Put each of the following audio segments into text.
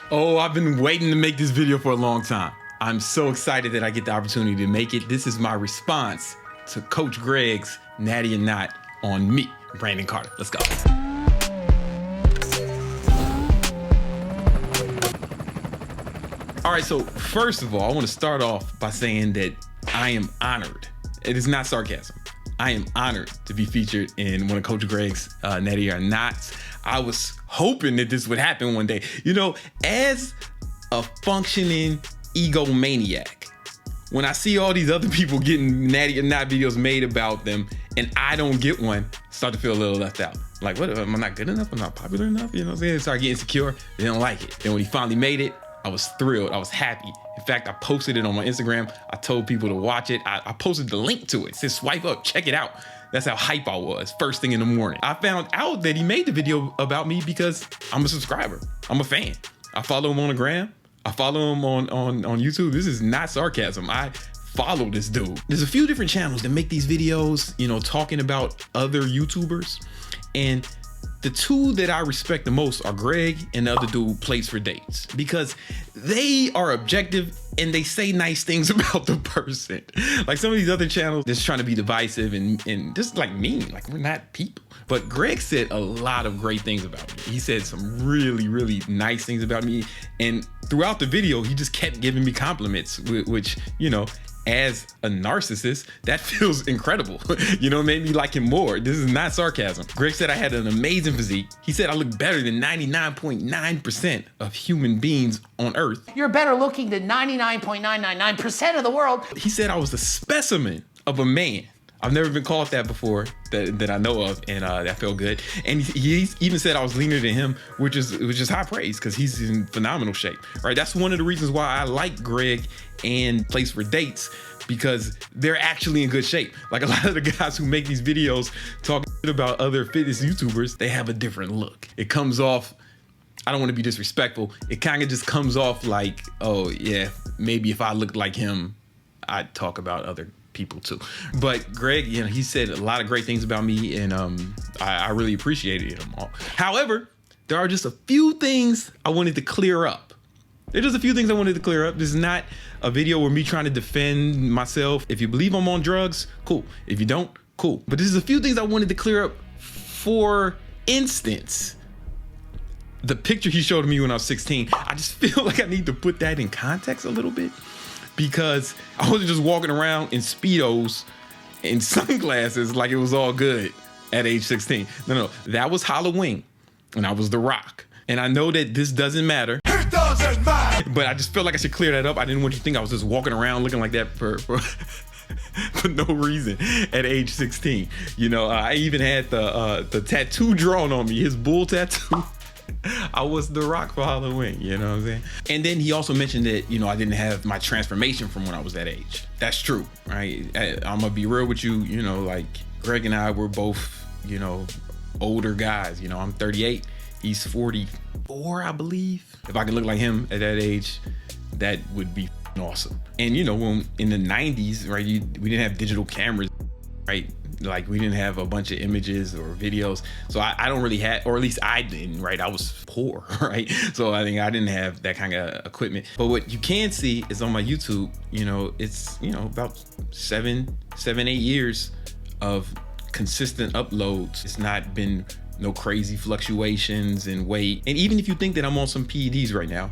Oh, I've been waiting to make this video for a long time. I'm so excited that I get the opportunity to make it. This is my response to Coach Greg's Natty or Not on me, Brandon Carter. Let's go. All right, so first of all, I want to start off by saying that I am honored. It is not sarcasm. I am honored to be featured in one of Coach Greg's Natty or Nots. I was hoping that this would happen one day. You know, as a functioning egomaniac, when I see all these other people getting Natty or Not videos made about them and I don't get one, I start to feel a little left out. Like, what, am I not good enough? I'm not popular enough? You know what I'm saying? Start getting insecure. They don't like it. Then when he finally made it, I was thrilled. I was happy. In fact, I posted it on my Instagram. I told people to watch it. I posted the link to it. It says swipe up, check it out. That's how hype I was first thing in the morning. I found out that he made the video about me because I'm a subscriber. I'm a fan. I follow him on the gram. I follow him on YouTube. This is not sarcasm. I follow this dude. There's a few different channels that make these videos, you know, talking about other YouTubers. And the two that I respect the most are Greg and the other dude, Plates for Dates, because they are objective and they say nice things about the person. Like some of these other channels, just trying to be divisive and just like mean, like we're not people. But Greg said a lot of great things about me. He said some really, really nice things about me. And throughout the video, he just kept giving me compliments, which, you know, as a narcissist, that feels incredible. You know, it made me like him more. This is not sarcasm. Greg said I had an amazing physique. He said I look better than 99.9% of human beings on Earth. You're better looking than 99.999% of the world. He said I was a specimen of a man. I've never been called that before that I know of, and that felt good. And he even said I was leaner than him, which is high praise because he's in phenomenal shape, right? That's one of the reasons why I like Greg and Place for Dates, because they're actually in good shape. Like a lot of the guys who make these videos talking about other fitness YouTubers, they have a different look. It comes off, I don't want to be disrespectful, it kind of just comes off like, oh yeah, maybe if I looked like him, I'd talk about other people too. But Greg, you know, he said a lot of great things about me, and I really appreciated them all. However, there are just a few things I wanted to clear up. There's just a few things I wanted to clear up. This is not a video where me trying to defend myself. If you believe I'm on drugs, cool. If you don't, cool. But this is a few things I wanted to clear up. For instance, the picture he showed me when I was 16, I just feel like I need to put that in context a little bit, because I wasn't just walking around in Speedos and sunglasses like it was all good at age 16. No, that was Halloween and I was The Rock. And I know that this doesn't matter. It doesn't matter. But I just felt like I should clear that up. I didn't want you to think I was just walking around looking like that for for no reason at age 16. You know, I even had the tattoo drawn on me, his bull tattoo. I was The Rock for Halloween, you know what I'm saying? And then he also mentioned that, you know, I didn't have my transformation from when I was that age. That's true, right? I'm gonna be real with you, you know, like Greg and I were both, you know, older guys. You know, I'm 38, he's 44, I believe. If I could look like him at that age, that would be awesome. And you know, when in the 90s, right, we didn't have digital cameras, right? Like we didn't have a bunch of images or videos. So I don't really have, or at least I didn't, right? I was poor, right? So I think I didn't have that kind of equipment. But what you can see is on my YouTube, you know, it's, you know, about seven, 8 years of consistent uploads. It's not been no crazy fluctuations in weight. And even if you think that I'm on some PEDs right now,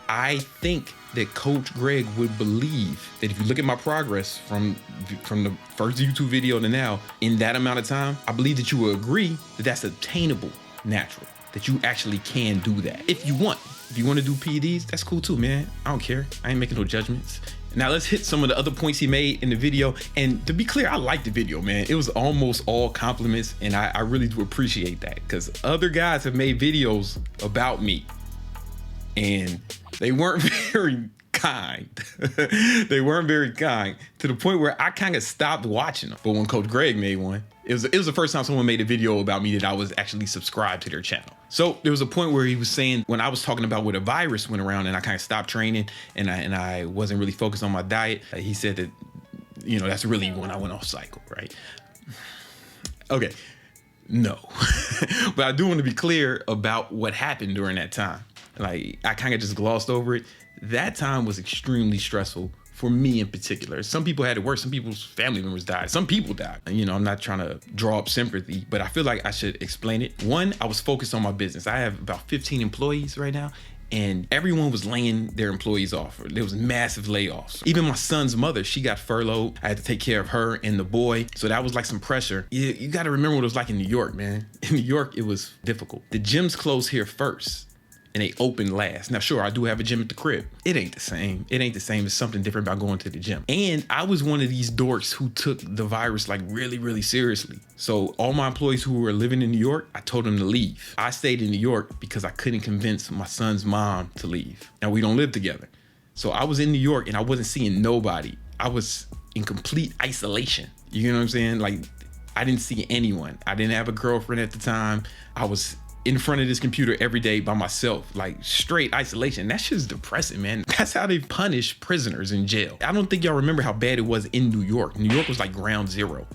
I think that Coach Greg would believe that if you look at my progress from the first YouTube video to now, in that amount of time, I believe that you will agree that that's attainable, natural, that you actually can do that if you want. If you want to do PEDs, that's cool too, man. I don't care. I ain't making no judgments. Now let's hit some of the other points he made in the video. And to be clear, I liked the video, man. It was almost all compliments, and I really do appreciate that, because other guys have made videos about me and they weren't very kind. They weren't very kind, to the point where I kind of stopped watching them. But when Coach Greg made one, it was the first time someone made a video about me that I was actually subscribed to their channel. So there was a point where he was saying, when I was talking about where the virus went around and I kind of stopped training and I wasn't really focused on my diet, he said that, you know, that's really when I went off cycle, right? Okay, no. But I do want to be clear about what happened during that time. Like, I kind of just glossed over it. That time was extremely stressful for me in particular. Some people had it worse. Some people's family members died. Some people died. You know, I'm not trying to draw up sympathy, but I feel like I should explain it. One, I was focused on my business. I have about 15 employees right now, and everyone was laying their employees off. There was massive layoffs. Even my son's mother, she got furloughed. I had to take care of her and the boy. So that was like some pressure. You got to remember what it was like in New York, man. In New York, it was difficult. The gyms closed here first, and they open last. Now, sure, I do have a gym at the crib. It ain't the same. It ain't the same. There's something different about going to the gym. And I was one of these dorks who took the virus like really, really seriously. So all my employees who were living in New York, I told them to leave. I stayed in New York because I couldn't convince my son's mom to leave. Now, we don't live together. So I was in New York and I wasn't seeing nobody. I was in complete isolation. You know what I'm saying? Like, I didn't see anyone. I didn't have a girlfriend at the time. I was in front of this computer every day by myself, like straight isolation. That shit's depressing, man. That's how they punish prisoners in jail. I don't think y'all remember how bad it was in New York. New York was like ground zero.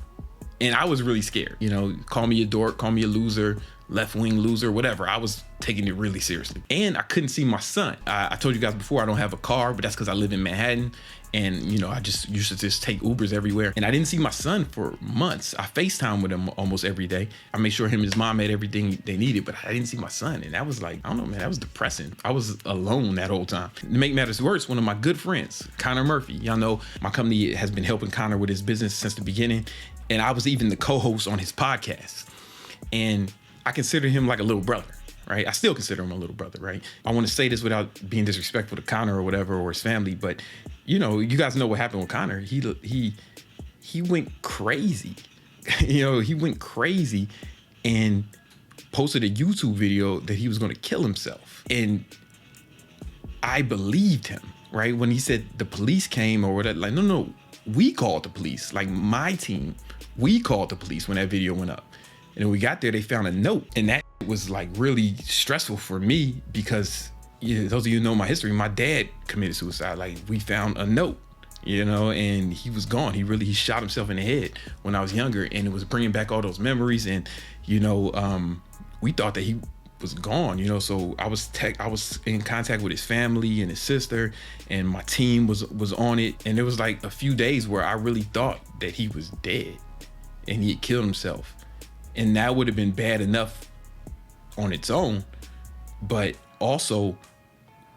And I was really scared. You know, call me a dork, call me a loser, left-wing loser, whatever. I was taking it really seriously. And I couldn't see my son. I told you guys before, I don't have a car, but that's because I live in Manhattan. And, you know, I just used to just take Ubers everywhere. And I didn't see my son for months. I FaceTime with him almost every day. I made sure him and his mom had everything they needed, but I didn't see my son. And that was like, I don't know, man, that was depressing. I was alone that whole time. To make matters worse, one of my good friends, Connor Murphy, y'all know my company has been helping Connor with his business since the beginning. And I was even the co-host on his podcast. And I consider him like a little brother. Right? I still consider him a little brother, right? I want to say this without being disrespectful to Connor or whatever, or his family, but you know, you guys know what happened with Connor. He went crazy. You know, he went crazy and posted a YouTube video that he was going to kill himself. And I believed him, right? When he said the police came or whatever, like, no, we called the police. Like, my team, we called the police when that video went up. And when we got there, they found a note. And that was like really stressful for me because, you know, those of you who know my history, my dad committed suicide. Like, we found a note, you know, and he was gone. He shot himself in the head when I was younger, and it was bringing back all those memories. And, you know, we thought that he was gone, you know, so I was in contact with his family and his sister, and my team was on it. And there was like a few days where I really thought that he was dead and he had killed himself. And that would have been bad enough on its own, but also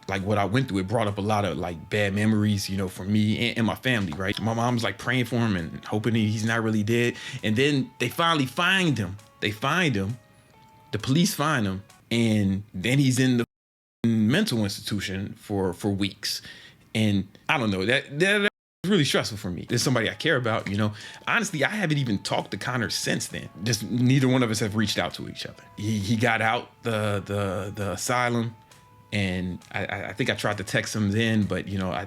like what I went through, it brought up a lot of like bad memories, you know, for me and my family, right? My mom's like praying for him and hoping he's not really dead. And then they finally find him. The police find him, and then he's in the mental institution for weeks. And I don't know, that was really stressful for me. There's somebody I care about, you know. Honestly, I haven't even talked to Connor since then. Just neither one of us have reached out to each other. He got out the asylum, and I think I tried to text him then, but you know,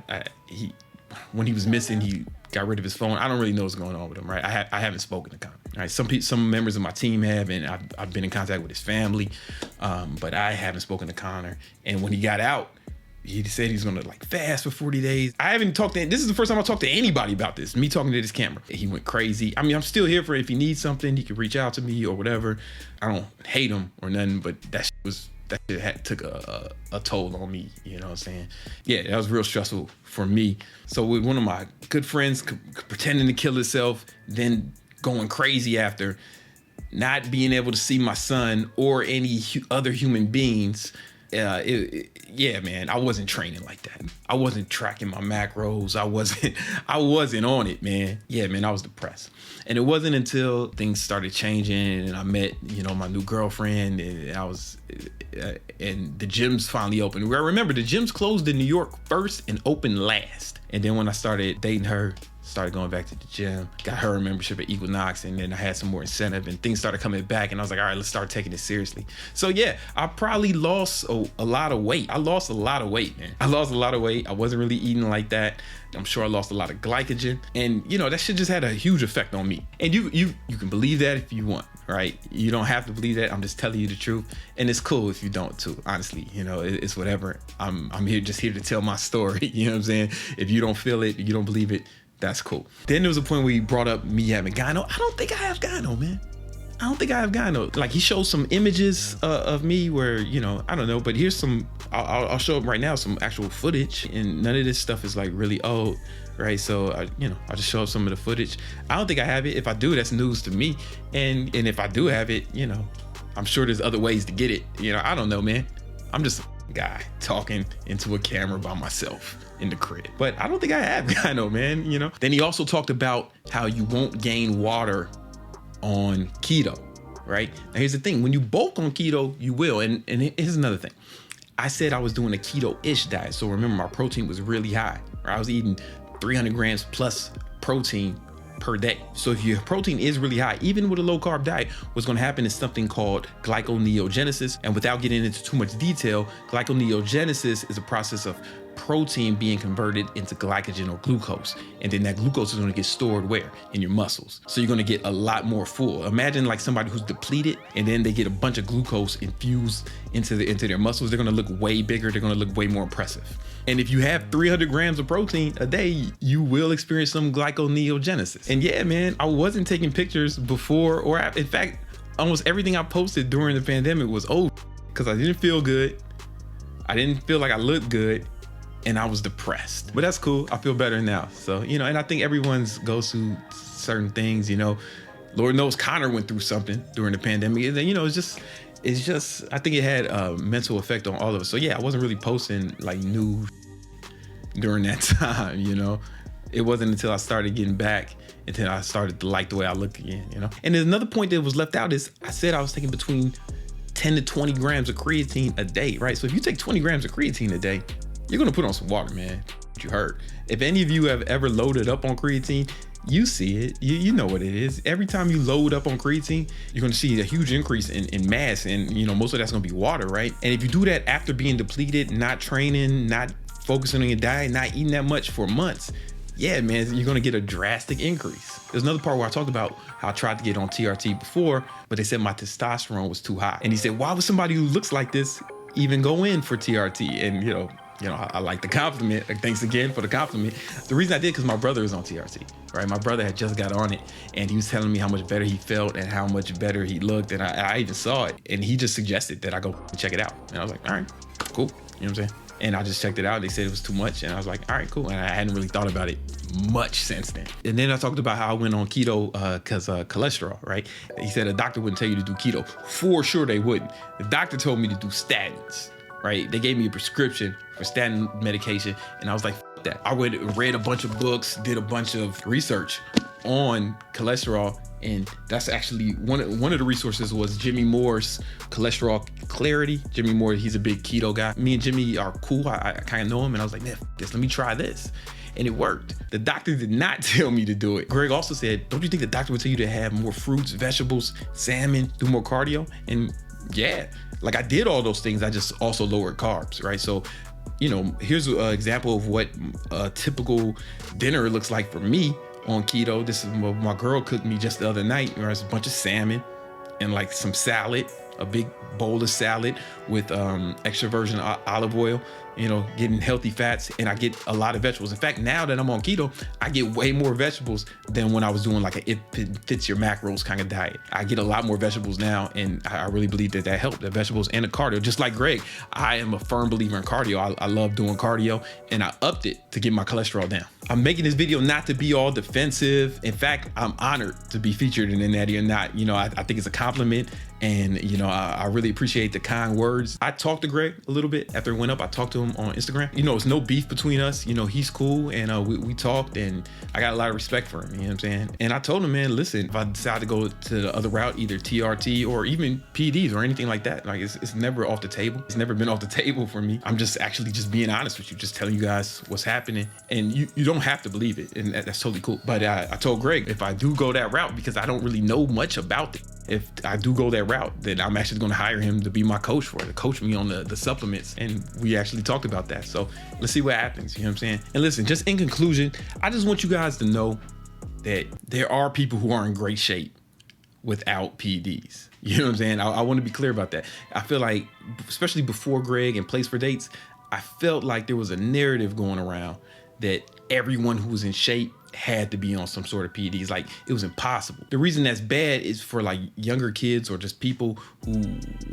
when he was missing, he got rid of his phone. I don't really know what's going on with him, right? I haven't spoken to Connor. Right? Some members of my team have, and I've been in contact with his family, but I haven't spoken to Connor. And when he got out, he said he's gonna like fast for 40 days. I haven't talked to, this is the first time I talked to anybody about this, me talking to this camera. He went crazy. I mean, I'm still here for if he needs something, he can reach out to me or whatever. I don't hate him or nothing, but that shit took a toll on me, you know what I'm saying? Yeah, that was real stressful for me. So with one of my good friends pretending to kill himself, then going crazy after, not being able to see my son or any other human beings, yeah, man, I wasn't training like that. I wasn't tracking my macros. I wasn't on it, man. Yeah, man, I was depressed. And it wasn't until things started changing and I met, you know, my new girlfriend, and and the gyms finally opened. I remember the gyms closed in New York first and opened last. And then when I started dating her, started going back to the gym, got her a membership at Equinox, and then I had some more incentive and things started coming back, and I was like, all right, let's start taking it seriously. So yeah, I probably lost a lot of weight. I lost a lot of weight, man. I lost a lot of weight. I wasn't really eating like that. I'm sure I lost a lot of glycogen, and you know, that shit just had a huge effect on me. And you can believe that if you want, right? You don't have to believe that. I'm just telling you the truth, and it's cool if you don't too. Honestly, you know, it's whatever. I'm here to tell my story. You know what I'm saying? If you don't feel it, you don't believe it, that's cool. Then there was a point where he brought up me having gyno. I don't think I have gyno, man. I don't think I have gyno. Like he showed some images of me where, you know, I don't know, but here's some, I'll show up right now, some actual footage, and none of this stuff is like really old, right? So, I'll just show up some of the footage. I don't think I have it. If I do, that's news to me. And if I do have it, you know, I'm sure there's other ways to get it. You know, I don't know, man. I'm just a guy talking into a camera by myself in the crib. But I don't think I have gyno, man, you know? Then he also talked about how you won't gain water on keto, right? Now here's the thing, when you bulk on keto, you will. And here's another thing. I said I was doing a keto-ish diet. So remember, my protein was really high, right? I was eating 300 grams plus protein per day. So if your protein is really high, even with a low carb diet, what's going to happen is something called glyconeogenesis. And without getting into too much detail, glyconeogenesis is a process of protein being converted into glycogen or glucose. And then that glucose is going to get stored where? In your muscles. So you're going to get a lot more full. Imagine like somebody who's depleted and then they get a bunch of glucose infused into their muscles. They're going to look way bigger. They're going to look way more impressive. And if you have 300 grams of protein a day, you will experience some glyconeogenesis. And yeah, man, I wasn't taking pictures before or after. In fact, almost everything I posted during the pandemic was old because I didn't feel good. I didn't feel like I looked good. And I was depressed, but that's cool. I feel better now. So, you know, and I think everyone's goes through certain things, you know, Lord knows Connor went through something during the pandemic. And then, you know, it's just, I think it had a mental effect on all of us. So yeah, I wasn't really posting like new during that time, you know. It wasn't until I started getting back until I started to like the way I look again, you know. And there's another point that was left out is I said I was taking between 10 to 20 grams of creatine a day, right? So if you take 20 grams of creatine a day, you're gonna put on some water, man. You heard. If any of you have ever loaded up on creatine, you see it. You know what it is. Every time you load up on creatine, you're gonna see a huge increase in mass, and you know most of that's gonna be water, right? And if you do that after being depleted, not training, not focusing on your diet, not eating that much for months, yeah, man, you're gonna get a drastic increase. There's another part where I talked about how I tried to get on TRT before, but they said my testosterone was too high. And he said, why would somebody who looks like this even go in for TRT? And you know, I like the compliment. Thanks again for the compliment. The reason I did, because my brother is on TRT, right? My brother had just got on it and he was telling me how much better he felt and how much better he looked. And I even saw it, and he just suggested that I go check it out. And I was like, all right, cool. You know what I'm saying? And I just checked it out. They said it was too much. And I was like, all right, cool. And I hadn't really thought about it much since then. And then I talked about how I went on keto because cholesterol, right? He said a doctor wouldn't tell you to do keto. For sure they wouldn't. The doctor told me to do statins, right? They gave me a prescription for statin medication. And I was like, F that. I read a bunch of books, did a bunch of research on cholesterol. And that's actually one of the resources was Jimmy Moore's Cholesterol Clarity. Jimmy Moore, he's a big keto guy. Me and Jimmy are cool. I kind of know him, and I was like, man, let me try this. And it worked. The doctor did not tell me to do it. Greg also said, don't you think the doctor would tell you to have more fruits, vegetables, salmon, do more cardio? And yeah, like I did all those things. I just also lowered carbs, right? So, you know, here's an example of what a typical dinner looks like for me on keto. This is what my girl cooked me just the other night. There's a bunch of salmon and like some salad, a big bowl of salad with extra virgin olive oil, you know, getting healthy fats, and I get a lot of vegetables. In fact, now that I'm on keto, I get way more vegetables than when I was doing like a it fits your macros kind of diet. I get a lot more vegetables now, and I really believe that helped, the vegetables and the cardio. Just like Greg, I am a firm believer in cardio. I love doing cardio, and I upped it to get my cholesterol down. I'm making this video not to be all defensive. In fact, I'm honored to be featured in the Natty or Not. You know, I think it's a compliment, and you know, I really appreciate the kind words. I talked to Greg a little bit after it went up. I talked to him on Instagram. You know, it's no beef between us. You know, he's cool, and we talked, and I got a lot of respect for him. You know what I'm saying? And I told him, man, listen, if I decide to go to the other route, either TRT or even PDs or anything like that, like it's never off the table. It's never been off the table for me. I'm just actually just being honest with you, just telling you guys what's happening, and you don't have to believe it, and that's totally cool. But I told Greg, if I do go that route, because I don't really know much about it, if I do go that route, then I'm actually going to hire him to be my coach to coach me on the supplements. And we actually talked about that. So let's see what happens. You know what I'm saying? And listen, just in conclusion, I just want you guys to know that there are people who are in great shape without PEDs. You know what I'm saying? I want to be clear about that. I feel like, especially before Greg and Place for Dates, I felt like there was a narrative going around that everyone who was in shape had to be on some sort of PEDs. Like, it was impossible. The reason that's bad is for like younger kids or just people who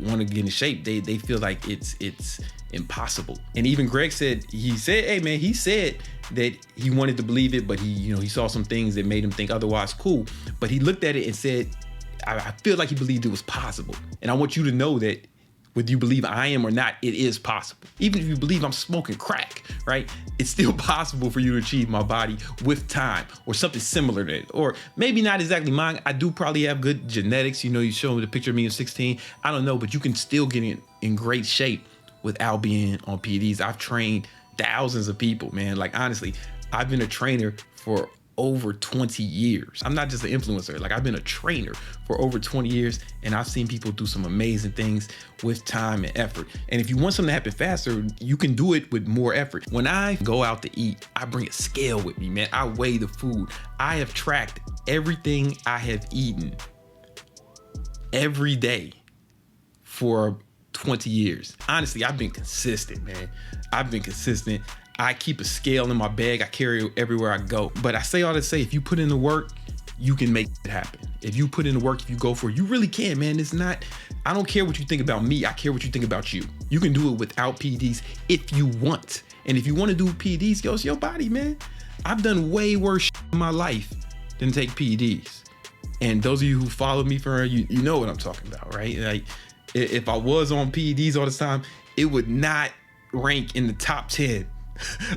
want to get in shape. They feel like it's impossible. And even Greg said, hey man, he said that he wanted to believe it, but he saw some things that made him think otherwise. Cool. But he looked at it and said, I feel like he believed it was possible. And I want you to know that whether you believe I am or not, it is possible. Even if you believe I'm smoking crack, right? It's still possible for you to achieve my body with time or something similar to it. Or maybe not exactly mine. I do probably have good genetics. You show me the picture of me at 16. I don't know, but you can still get in great shape without being on PEDs. I've trained thousands of people, man. Like, honestly, I've been a trainer for over 20 years. I'm not just an influencer. Like, I've been a trainer for over 20 years, and I've seen people do some amazing things with time and effort. And if you want something to happen faster, you can do it with more effort. When I go out to eat, I bring a scale with me, man. I weigh the food. I have tracked everything I have eaten every day for 20 years. Honestly, I've been consistent, man. I've been consistent. I keep a scale in my bag. I carry it everywhere I go. But I say all to say, if you put in the work, you can make it happen. If you put in the work, if you go for it, you really can, man. I don't care what you think about me. I care what you think about you. You can do it without PEDs if you want. And if you want to do PEDs, it's your body, man. I've done way worse in my life than take PEDs. And those of you who follow me for you know what I'm talking about, right? Like, if I was on PEDs all the time, it would not rank in the top 10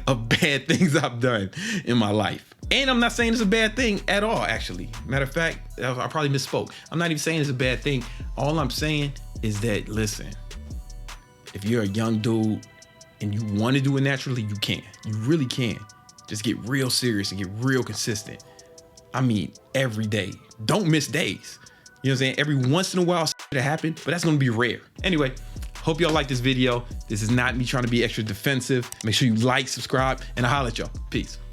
of bad things I've done in my life. And I'm not saying it's a bad thing at all, actually. Matter of fact, I probably misspoke. I'm not even saying it's a bad thing. All I'm saying is that, listen, if you're a young dude and you want to do it naturally, you can. You really can. Just get real serious and get real consistent. I mean, every day. Don't miss days. You know what I'm saying? Every once in a while, to happen, but that's going to be rare. Anyway, hope y'all like this video. This is not me trying to be extra defensive. Make sure you like, subscribe, and I'll holler at y'all. Peace.